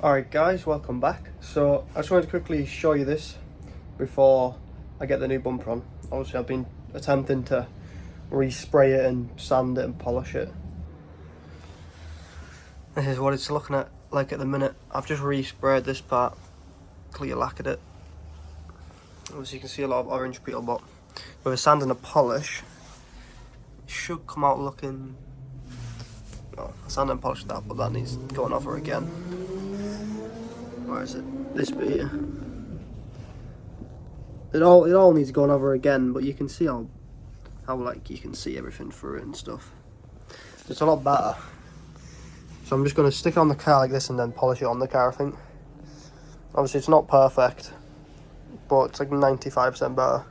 Alright guys, welcome back. So I just wanted to quickly show you this before I get the new bumper on. Obviously I've been attempting to respray it and sand it and polish it. This is what it's looking at like at the minute. I've just resprayed this part, clear lacquered it. Obviously you can see a lot of orange peel, but with a sand and a polish it should come out looking, well, sand and polish that, but that needs going over again. Where is it? This bit here. It all needs going over again, but you can see how like you can see everything through it and stuff. It's a lot better. So I'm just going to stick it on the car like this and then polish it on the car, I think. Obviously it's not perfect, but it's like 95% better.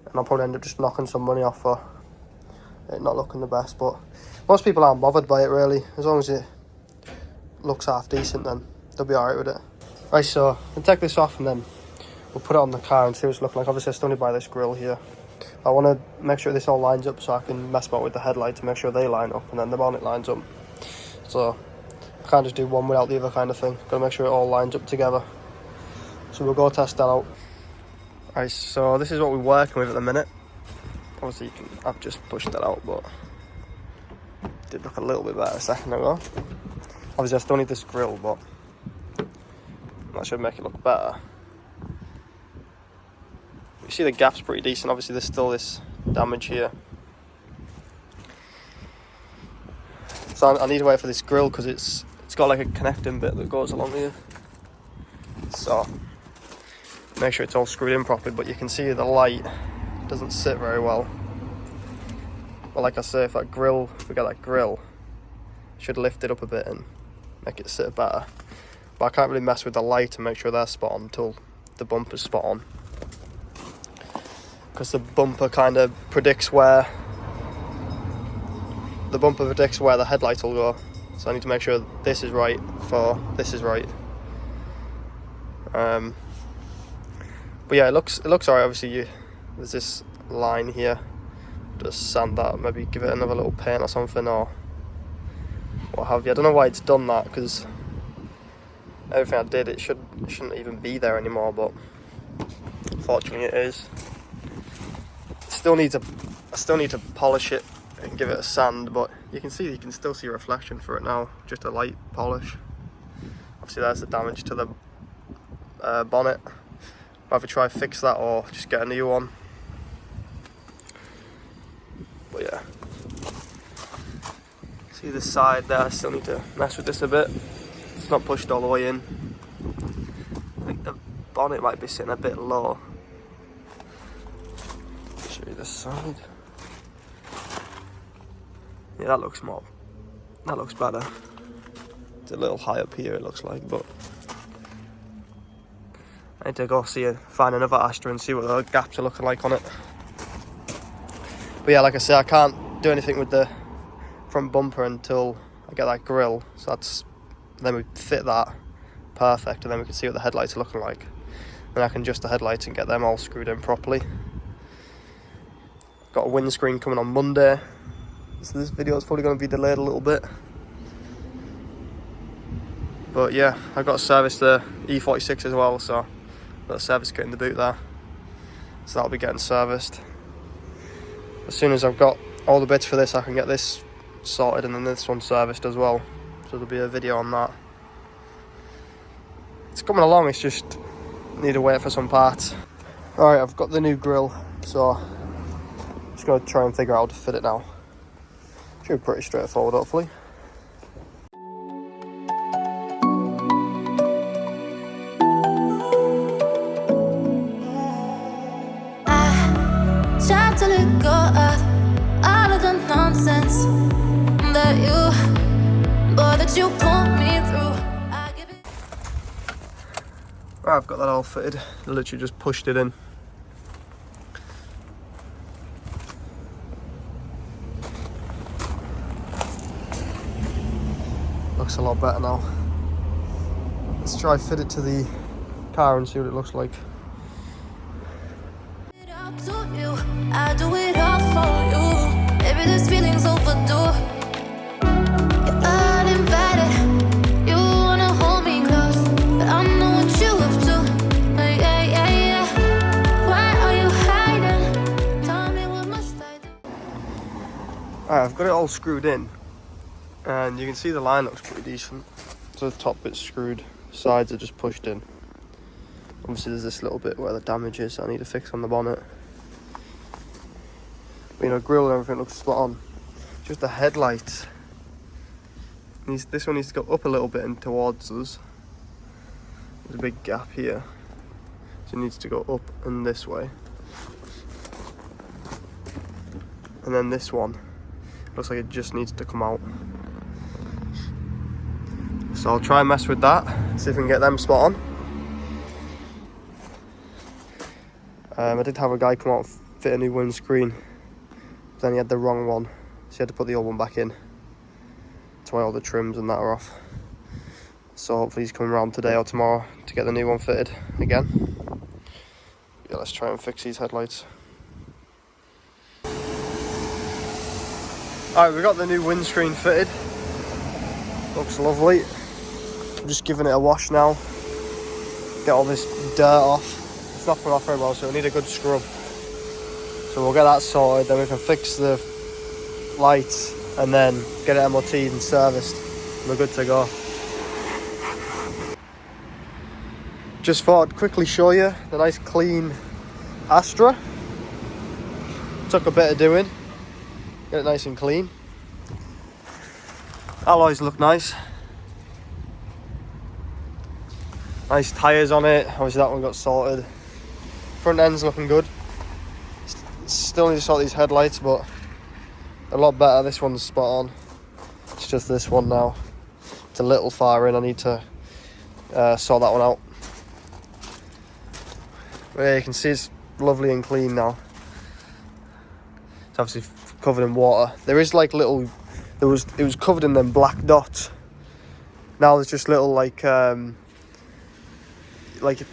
And I'll probably end up just knocking some money off for it not looking the best, but most people aren't bothered by it really. As long as it looks half decent, then they'll be alright with it. Right, so I'll take this off and then we'll put it on the car and see what it's looking like. Obviously I still need to buy this grille here. I want to make sure this all lines up so I can mess about with the headlights and make sure they line up and then the bonnet lines up. So I can't just do one without the other kind of thing. Got to make sure it all lines up together. So we'll go test that out. Right, so this is what we're working with at the minute. Obviously I've just pushed that out, but it did look a little bit better a second ago. Obviously I still need this grille, but that should make it look better. You see the gap's pretty decent. Obviously there's still this damage here. So I need to wait for this grille because it's got like a connecting bit that goes along here. So make sure it's all screwed in properly, but you can see the light doesn't sit very well. But like I say, if we get that grille, should lift it up a bit and make it sit better. But I can't really mess with the light and make sure they're spot on until the bumper's spot on, because the bumper kind of predicts where the headlights will go. So I need to make sure this is right for this is right. But yeah, it looks alright. Obviously there's this line here. Just sand that, maybe give it another little paint or something or what have you. I don't know why it's done that, because everything I did, it shouldn't even be there anymore, but unfortunately it is. I still need to polish it and give it a sand, but you can still see a reflection for it now, just a light polish. Obviously there's the damage to the bonnet. I'll either try to fix that or just get a new one. But yeah, see this side there, I still need to mess with this a bit. It's not pushed all the way in. I think the bonnet might be sitting a bit low. Show you this side. Yeah, that looks better. It's a little high up here, it looks like, but I need to go find another Astra and see what the gaps are looking like on it. But yeah, like I say, I can't do anything with the front bumper until I get that grille. So then we fit that perfect, and then we can see what the headlights are looking like. Then I can adjust the headlights and get them all screwed in properly. Got a windscreen coming on Monday, so this video is probably going to be delayed a little bit. But yeah, I've got to service the E46 as well, so I've got a service kit in the boot there. So that'll be getting serviced. As soon as I've got all the bits for this, I can get this sorted and then this one serviced as well. So there'll be a video on that. It's coming along, it's just need to wait for some parts. Alright, I've got the new grille, so just going to try and figure out how to fit it now. Should be pretty straightforward, hopefully. Try to let go of all of the nonsense that you put me through. Right, I've got that all fitted. I literally just pushed it in. Looks a lot better now. Let's try fit it to the car and see what it looks like. I do it all for you. Maybe this feeling's overdue. You're uninvited. You wanna hold me Right, I've got it all screwed in, and you can see the line looks pretty decent. So the top bit's screwed, sides are just pushed in. Obviously there's this little bit where the damage is I need to fix on the bonnet. But, you know, grill and everything looks spot on. Just the headlights. This one needs to go up a little bit and towards us. There's a big gap here. So it needs to go up and this way. And then this one looks like it just needs to come out. So I'll try and mess with that, see if we can get them spot on. I did have a guy come out and fit a new windscreen, but then he had the wrong one, so he had to put the old one back in. That's why all the trims and that are off. So hopefully he's coming around today or tomorrow to get the new one fitted again. Yeah, let's try and fix these headlights. Alright, we got the new windscreen fitted. Looks lovely. I'm just giving it a wash now. Get all this dirt off. It's not coming off very well, so we need a good scrub. So we'll get that sorted, then we can fix the lights and then get it MOT'd and serviced. We're good to go. Just thought I'd quickly show you the nice clean Astra. Took a bit of doing. Get it nice and clean. Alloys look nice. Nice tyres on it. Obviously that one got sorted. Front end's looking good. Still need to sort these headlights, but a lot better. This one's spot on. It's just this one now. It's a little far in. I need to sort that one out. But yeah, you can see it's lovely and clean now. It's obviously covered in water. There is like little, it was covered in them black dots. Now there's just little like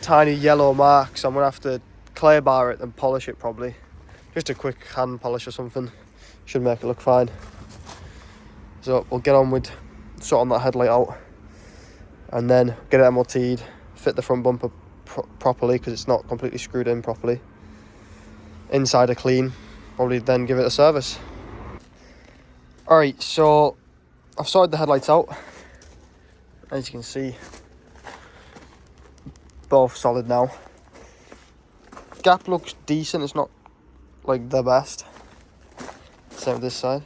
tiny yellow marks. I'm gonna have to clay bar it and polish it probably. Just a quick hand polish or something. Should make it look fine. So we'll get on with sorting that headlight out and then get it MOT'd, fit the front bumper properly because it's not completely screwed in properly. Inside are clean. Probably then give it a service. Alright, so I've sorted the headlights out. As you can see, both solid now. Gap looks decent, it's not like the best. Same with this side.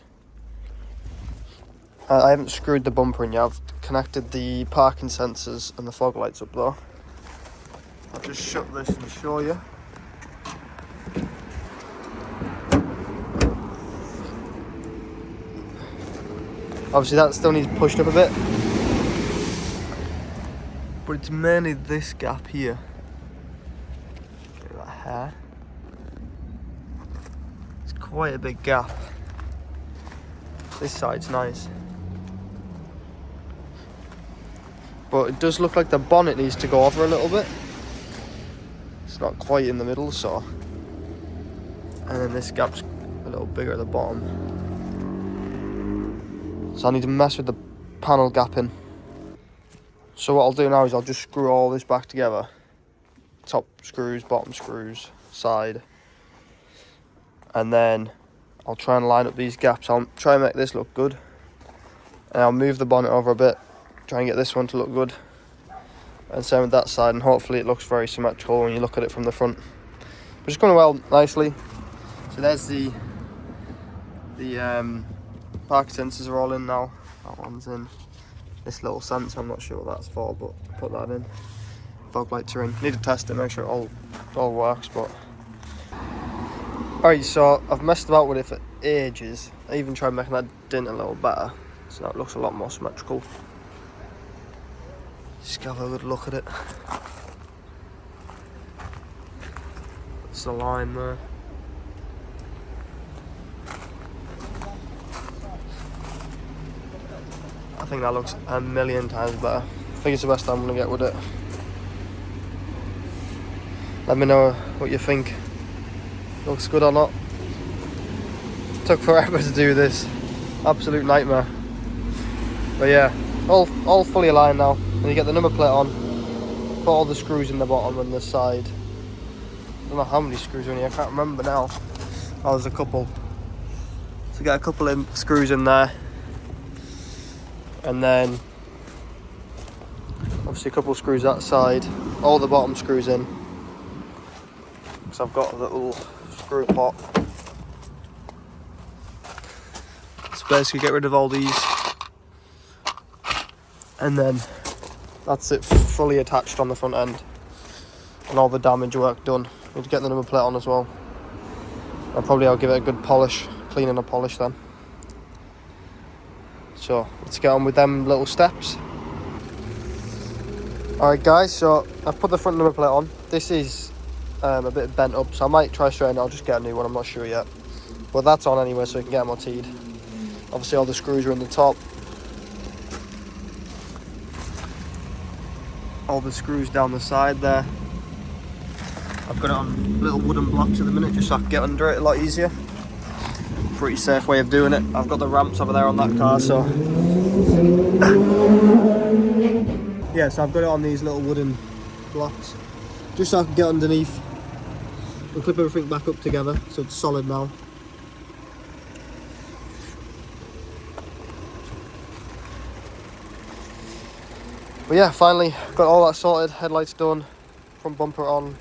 I haven't screwed the bumper in yet. I've connected the parking sensors and the fog lights up though. I'll just shut this and show you. Obviously that still needs pushed up a bit, but it's mainly this gap here. Look at that hair. It's quite a big gap. This side's nice, but it does look like the bonnet needs to go over a little bit. It's not quite in the middle, so. And then this gap's a little bigger at the bottom. So I need to mess with the panel gapping. So what I'll do now is I'll just screw all this back together. Top screws, bottom screws, side. And then I'll try and line up these gaps. I'll try and make this look good. And I'll move the bonnet over a bit. Try and get this one to look good. And same with that side, and hopefully it looks very symmetrical when you look at it from the front. But it's going well nicely. So there's the park sensors are all in now. That one's in. This little sensor, I'm not sure what that's for, but put that in. Fog lights are in. Need to test it, make sure it all works. But alright, so I've messed about with it for ages. I even tried making that dint a little better, so now it looks a lot more symmetrical. Just have a good look at it. It's the line there. I think that looks a million times better. I think it's the best I'm going to get with it. Let me know what you think. Looks good or not. Took forever to do this. Absolute nightmare. But yeah, all fully aligned now. And you get the number plate on. Put all the screws in the bottom and the side. I don't know how many screws are in here, I can't remember now. Oh, there's a couple. So get a couple of screws in there, and then obviously a couple of screws that side, all the bottom screws in, because I've got a little screw pot. So basically get rid of all these, and then that's it, fully attached on the front end, and all the damage work done. Need to get the number plate on as well. I'll give it a good polish, clean and a polish then. So let's get on with them little steps. Alright guys, so I've put the front number plate on. This is a bit bent up, so I might try straighten it. I'll just get a new one, I'm not sure yet. But that's on anyway, so we can get MOT'd. Obviously all the screws are in the top. All the screws down the side there. I've got it on little wooden blocks at the minute, just so I can get under it a lot easier. Pretty safe way of doing it. I've got the ramps over there on that car, so yeah, so I've got it on these little wooden blocks, just so I can get underneath and clip everything back up together, so it's solid now. But yeah, finally got all that sorted, headlights done, front bumper on.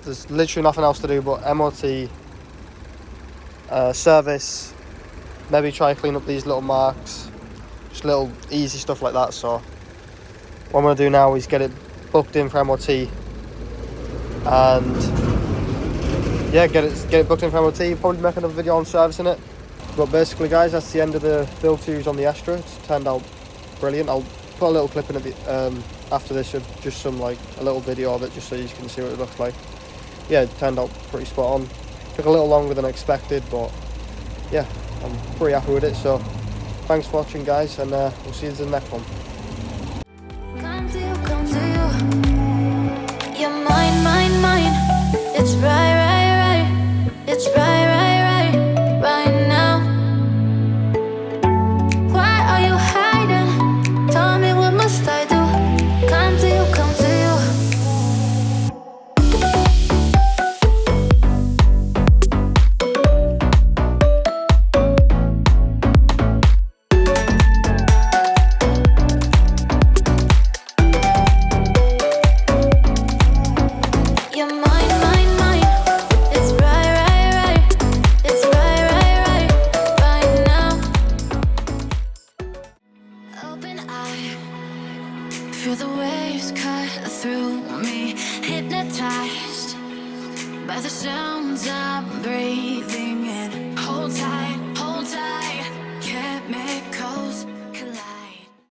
There's literally nothing else to do but MOT, service, maybe try and clean up these little marks, just little easy stuff like that. So what I'm going to do now is get it booked in for MOT, and yeah, get it booked in for MOT. Probably make another video on servicing it. But basically guys, that's the end of the build series on the Astra. It's turned out brilliant. I'll put a little clip in at the, after this of just some a little video of it, just so you can see what it looks like. Yeah, it turned out pretty spot on. Took a little longer than expected, but yeah, I'm pretty happy with it. So thanks for watching guys, and we'll see you in the next one. Come to you, come to you. You're mine, mine, mine. It's right, right, right. It's right, right, right, right now. Why are you hiding? Tell me, what must I do? Come to you, come to you. You're mine, mine, mine. It's right, right, right. It's right, right, right, right now. Open eye, feel the waves cut through me. Hypnotized by the sounds of